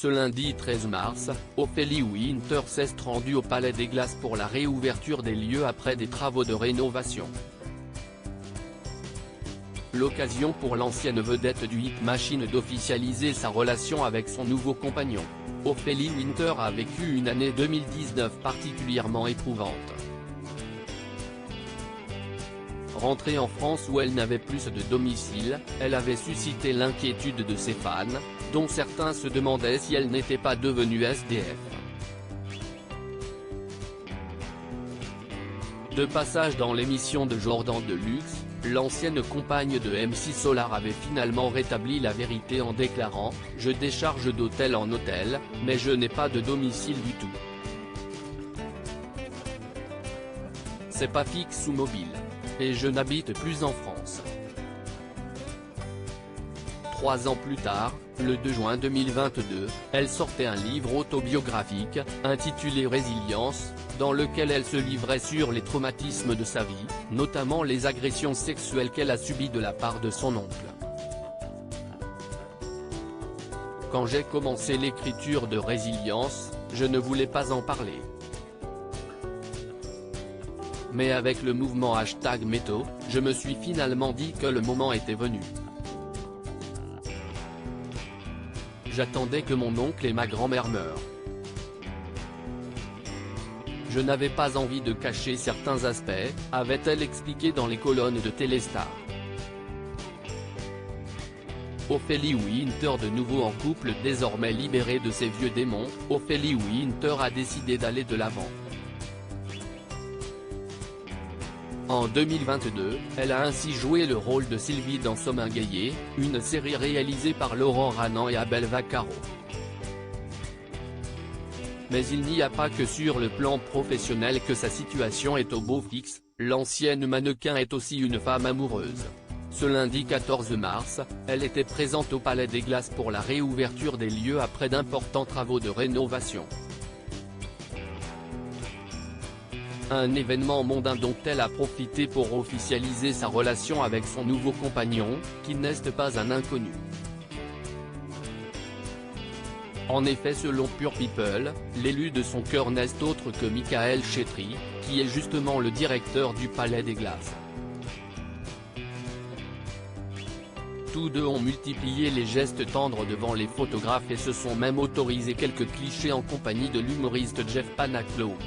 Ce lundi 13 mars, Ophélie Winter s'est rendue au Palais des Glaces pour la réouverture des lieux après des travaux de rénovation. L'occasion pour l'ancienne vedette du Hit Machine d'officialiser sa relation avec son nouveau compagnon. Ophélie Winter a vécu une année 2019 particulièrement éprouvante. Rentrée en France où elle n'avait plus de domicile, elle avait suscité l'inquiétude de ses fans, dont certains se demandaient si elle n'était pas devenue SDF. De passage dans l'émission de Jordan Deluxe, l'ancienne compagne de MC Solar avait finalement rétabli la vérité en déclarant « Je décharge d'hôtel en hôtel, mais je n'ai pas de domicile du tout. C'est pas fixe ou mobile. Et je n'habite plus en France ». 3 ans plus tard, le 2 juin 2022, elle sortait un livre autobiographique, intitulé Résilience, dans lequel elle se livrait sur les traumatismes de sa vie, notamment les agressions sexuelles qu'elle a subies de la part de son oncle. Quand j'ai commencé l'écriture de Résilience, je ne voulais pas en parler. Mais avec le mouvement #Méto, je me suis finalement dit que le moment était venu. J'attendais que mon oncle et ma grand-mère meurent. Je n'avais pas envie de cacher certains aspects, avait-elle expliqué dans les colonnes de Téléstar. Ophélie Winter, de nouveau en couple, désormais libérée de ses vieux démons, Ophélie Winter a décidé d'aller de l'avant. En 2022, elle a ainsi joué le rôle de Sylvie dans Sommes un Gaillet, une série réalisée par Laurent Ranan et Abel Vaccaro. Mais il n'y a pas que sur le plan professionnel que sa situation est au beau fixe, l'ancienne mannequin est aussi une femme amoureuse. Ce lundi 14 mars, elle était présente au Palais des Glaces pour la réouverture des lieux après d'importants travaux de rénovation. Un événement mondain dont elle a profité pour officialiser sa relation avec son nouveau compagnon, qui n'est pas un inconnu. En effet, selon Pure People, l'élu de son cœur n'est autre que Michael Chetry, qui est justement le directeur du Palais des Glaces. Tous deux ont multiplié les gestes tendres devant les photographes et se sont même autorisés quelques clichés en compagnie de l'humoriste Jeff Panacloak.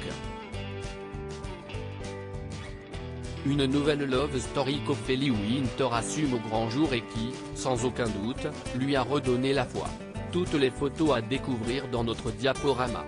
Une nouvelle love story qu'Ophélie Winter assume au grand jour et qui, sans aucun doute, lui a redonné la foi. Toutes les photos à découvrir dans notre diaporama.